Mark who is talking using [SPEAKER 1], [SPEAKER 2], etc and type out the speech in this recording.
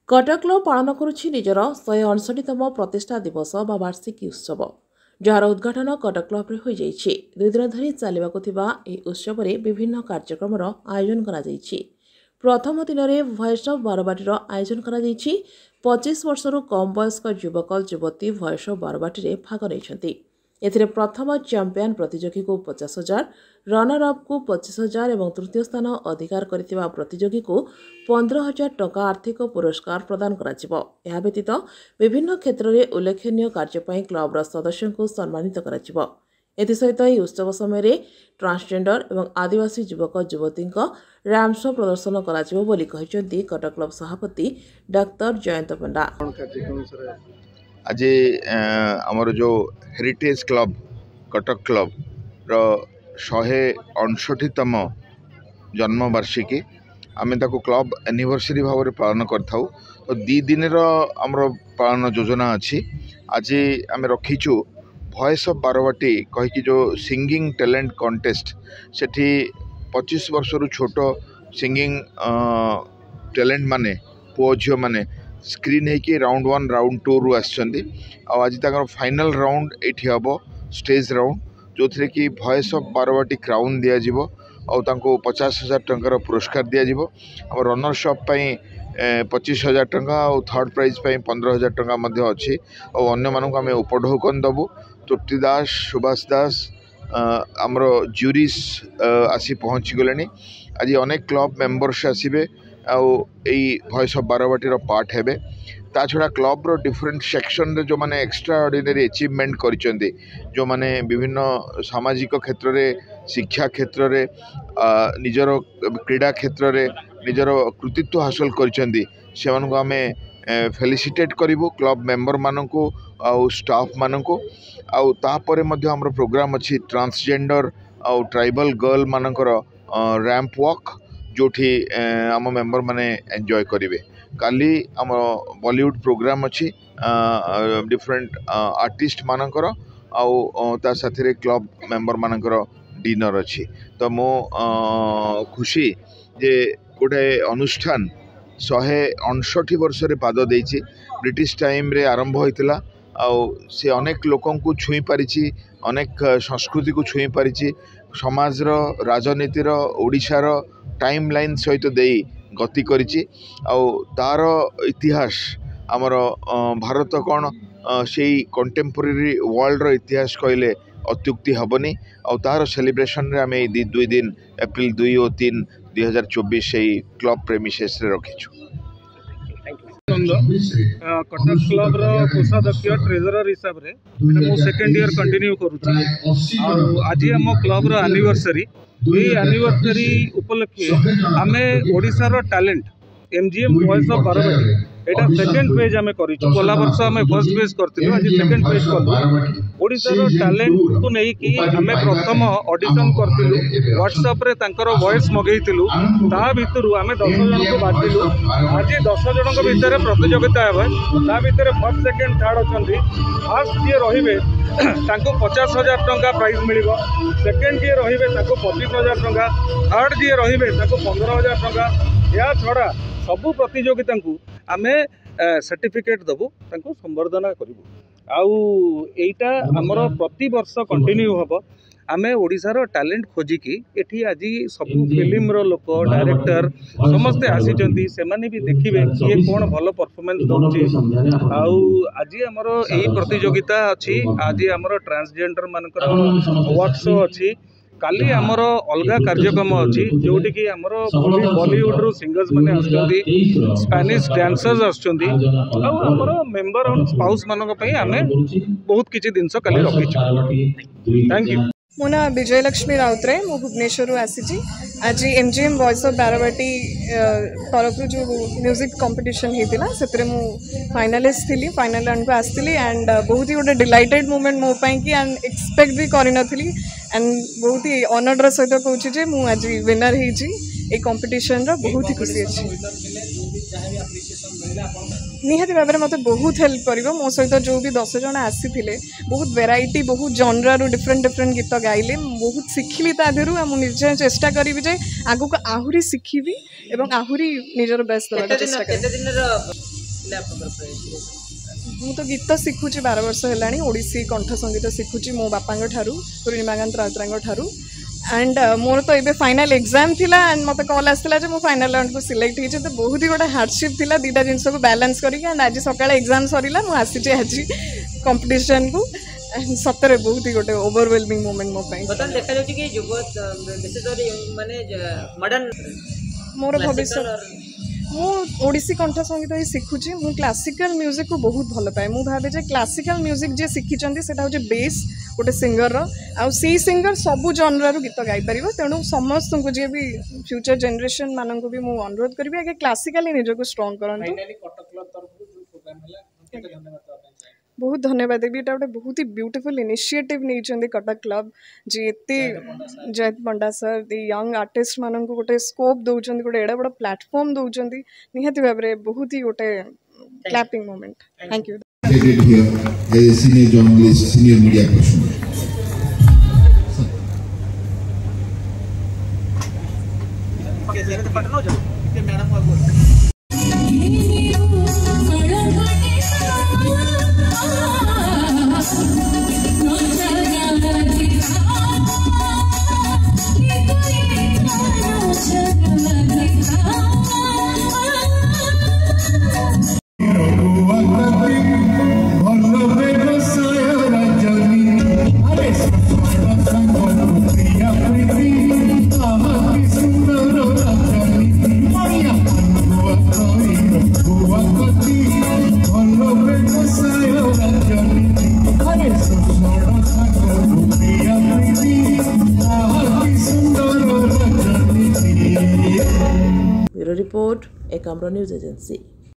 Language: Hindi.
[SPEAKER 1] କଟକ ପାଳନ କରୁଛି ନିଜର 159ତମ ପ୍ରତିଷ୍ଠା ଦିବସ ବା ବାର୍ଷିକୀ ଉତ୍ସବ, ଯାହାର ଉଦ୍ଘାଟନ କଟକ କ୍ଲବରେ ହୋଇଯାଇଛି। 2 ଦିନ ଧରି ଚାଲିବାକୁ ଥିବା ଏହି ଉତ୍ସବରେ ବିଭିନ୍ନ କାର୍ଯ୍ୟକ୍ରମର ଆୟୋଜନ କରାଯାଇଛି। ପ୍ରଥମ ଦିନରେ ଭଏସ୍ ଅଫ୍ ବାରବାଟୀର ଆୟୋଜନ କରାଯାଇଛି। 25 ବର୍ଷରୁ କମ୍ ବୟସ୍କ ଯୁବକ ଯୁବତୀ ଭଏସ୍ ଅଫ୍ ବାରବାଟୀରେ ଭାଗ ନେଇଛନ୍ତି। ଏଥିରେ ପ୍ରଥମ ଚାମ୍ପିୟନ ପ୍ରତିଯୋଗୀକୁ 50,000, ରନର ଅପ୍କୁ 25,000 ଏବଂ ତୃତୀୟ ସ୍ଥାନ ଅଧିକାର କରିଥିବା ପ୍ରତିଯୋଗୀକୁ 15,000 ଟଙ୍କା ଆର୍ଥିକ ପୁରସ୍କାର ପ୍ରଦାନ କରାଯିବ। ଏହା ବ୍ୟତୀତ ବିଭିନ୍ନ କ୍ଷେତ୍ରରେ ଉଲ୍ଲେଖନୀୟ କାର୍ଯ୍ୟ ପାଇଁ କ୍ଲବର ସଦସ୍ୟଙ୍କୁ ସମ୍ମାନିତ କରାଯିବ। ଏଥିସହିତ ଏହି ଉତ୍ସବ ସମୟରେ ଟ୍ରାନ୍ସଜେଣ୍ଡର ଏବଂ ଆଦିବାସୀ ଯୁବକ ଯୁବତୀଙ୍କ ରାମ୍ପ ଶୋ ପ୍ରଦର୍ଶନ କରାଯିବ ବୋଲି କହିଛନ୍ତି କଟକ କ୍ଲବ ସଭାପତି ଡକ୍ଟର ଜୟନ୍ତ ପଣ୍ଡା।
[SPEAKER 2] आज आमर जो हेरिटेज क्लब कटक क्लब रो 159तम जन्मवार्षिकी आम क्लब एनिवर्सरी भाव में पालन करथाउ। तो 2 दिन आमर पालन योजना अच्छी। आज आम रखीचु वॉइस ऑफ बारवाटी कहीकि जो सिंगिंग टैलेंट कंटेस्ट सेठी 25 वर्षर छोट सिंगिंग टैलेंट माने पुओ झील माने स्क्रीन है राउंड 1 राउंड 2 रु आज फाइनल राउंड ये हम स्टेज राउंड जो थे कि वॉइस ऑफ बारवाटी क्राउन दिज्व और 50,000 टंकार पुरस्कार दिज्व। आम रनर्स अप 25,000 टंका और थर्ड प्राइज 15,000 टंका अच्छी और अन्य मानक आम उपढौकन दबू। तृप्ति दास सुभाष दास आमर ज्यूरीज आसी पहुँची गले। आज अनेक क्लब मेंबर्स आसबे वॉइस ऑफ बारवाटी पार्ट हेबे। ता छड़ा क्लब रो डिफरेंट सेक्शन रे जो माने एक्स्ट्रा ऑर्डिनरी अचीवमेंट करिसेंती, जो माने विभिन्न सामाजिक क्षेत्र रे शिक्षा क्षेत्र रे निजर क्रीडा क्षेत्र रे निजर कृतित्व हासिल करिसेंती से मानको आमे फेलिसिटेट करिवो क्लब मेंबर माननको आउ स्टाफ माननको। आउ तापरे मध्ये हमर प्रोग्राम अछि ट्रांसजेंडर आउ ट्राइबल गर्ल मानकर रैंप वॉक जोठी आम मेंबर माने एंजॉय करिवे। काली आम बॉलीवुड प्रोग्राम अच्छी डिफरेंट आर्टिस्ट मानकर आउ ता साथी क्लब मेंबर मानकर डिनर अच्छी। तो मो खुशी जे गोटे अनुष्ठान 159 वर्ष रे पाद देछि। ब्रिटिश टाइम रे आरंभ होइतिला आउ से अनेक लोकन को छुई पारिछि, अनेक संस्कृति को छुई पारिछि। समाज रो राजनीति रो ओडिशा रो टाइम लाइन सहित देई गति करिछि। आउ तार इतिहास आमर भारत कौन से कंटेम्पोरेरी वर्ल्ड रो इतिहास कहले अत्युक्ति हेबनी। और तार सेलिब्रेशन रे आमे 2 दिन एप्रिल 2 और 3 2024 से क्लब प्रेमिसेस रे रखिछु।
[SPEAKER 3] कटक क्लब कोषाध्यक्ष ट्रेजरर हिसाब से मो सेकेंड ईयर कंटिन्यू करुच्ची। आज आम क्लब एनिवर्सरी एनिवर्सरी उपलक्षे आमे ओडिशार talent MGM voice of Barabati एटा सेकेंड पेज आमे करिछु। गला वर्ष आमे फर्स्ट पेज करथिलु, आज सेकेंड पेज कलु। ओडिशार टैलेंट को नै कि आमे प्रथम ऑडिशन करथिलु, व्हाट्सएप रे तांकर वॉइस मगेइथिलु। ता भितरु आमे 10 जन को बाटिलु। आज 10 जन को भितर प्रतियोगिता हेबे। ता भितर फर्स्ट सेकेंड थर्ड अछंती। फर्स्ट जे रहिबे तांको 50,000 टंका प्राइज मिलिबो। सेकेंड जे रहिबे ताको 25,000 टंका, थर्ड जे रहिबे ताको 15,000 टंका। या छड़ा सबु प्रतियोगिता को आमे सर्टिफिकेट दबु, तांको संबर्धना करिवु। आउ एटा हमर प्रति वर्ष कंटिन्यू हबो। आमे ओडिशार टैलेंट खोजिकी एठी आज सब फिल्म रो लोक डायरेक्टर समस्ते आसीचंती, सेमाने भी देखिबे किए कोन भलो परफॉर्मेंस दउची। आउ आज हमर एही प्रतियोगिता अछि। आज हमर ट्रांसजेंडर मानकर वर्कशॉप अछि। काली आमर अलग कार्यक्रम अच्छी जोटि कि आमर बॉलीवुड रो सिंगर्स माने आछंती, स्पेनिश डांसर्स आछंती। आमर मेंबर और स्पाउस मानक पई आमे बहुत किछि दिन काली रखिछु। Thank you.
[SPEAKER 4] मो ना विजयलक्ष्मी राउतराय, मो भुवनेश्वर आसी। आज एमजीएम वॉइस ऑफ बारवाटी तरफ जो म्यूजिक कंपटीशन होता से मु फाइनालिस्ट थी, फाइनल राउंड को आसती। एंड बहुत ही गोटे डिलाइटेड मोमेंट मो पाई कि एंड एक्सपेक्ट भी करी नथली। एंड बहुत ही ऑनर्डर सहित कहूँ जे मु आज विनर होती कंपटीशन बहुत ही खुशी अच्छी। निहाती भाव में मत बहुत हेल्प कर मो सहित जो भी 10 जन आसी बहुत वेराइटी बहुत जनरु डिफरेंट डिफरेंट गीत गाइले बहुत शिखिली तादू मुझे चेष्टा करी जे आगु को आहरी शिखी और आहरी निजर बेस्ट देवा चेष्टा मु तो गीत शिखुची 12 वर्ष है ओडिसी कंठ संगीत शिखुची मो बापा ठारू पूर्णिमाकांत राउतरांग ठारू एंड मोर तो ये फाइनल एग्जाम थिला एंड मत कॉल आसला जो मो फाइनल राउंड को सिलेक्ट होइছে तो बहुत ही गोटे हार्डशिप थिला दीटा जिनस को बैलेंस करी एंड आज सकाळे एग्जाम सरीला मु आसी आज कंपटीशन को एंड सतरे बहुत ही गोटे ओवरवेलमिंग मोमेंट मो पई
[SPEAKER 5] बतन देखा जाउची कि युवा विशेष माने मॉडर्न
[SPEAKER 4] मोर भविष्य मु ओडिसी कंठ संगीत ही शिखुची मु क्लासिकल म्यूजिक को बहुत भल पाए मु भावे जे क्लासिकल म्यूजिक जे शिखिचंदी सेटा हो जे बेस गोटे सिंगर आउ सी सिंगर सबु जनरु गीत गाई परिबो तेणु समस्त को जे भी फ्यूचर जनरेशन मानन को भी मु अनुरोध करबी आगे क्लासिकली निज को स्ट्रांग करंतु बहुत धन्यवाद देवी एटा गोटे बहुत ही ब्यूटीफुल इनिशिएटिव नहीं कटक क्लब जी एते जयंत पंडा सर दी यंग आर्टिस्ट मानन को गोटे स्कोप दउचंदी गोटे एडा बड़ा प्लेटफॉर्म दउचंदी निहाती भाव रे बहुत ही गोटे clapping moment thank you
[SPEAKER 6] here as a senior journalist, senior media person.
[SPEAKER 1] Bureau Report, Ekamro News Agency.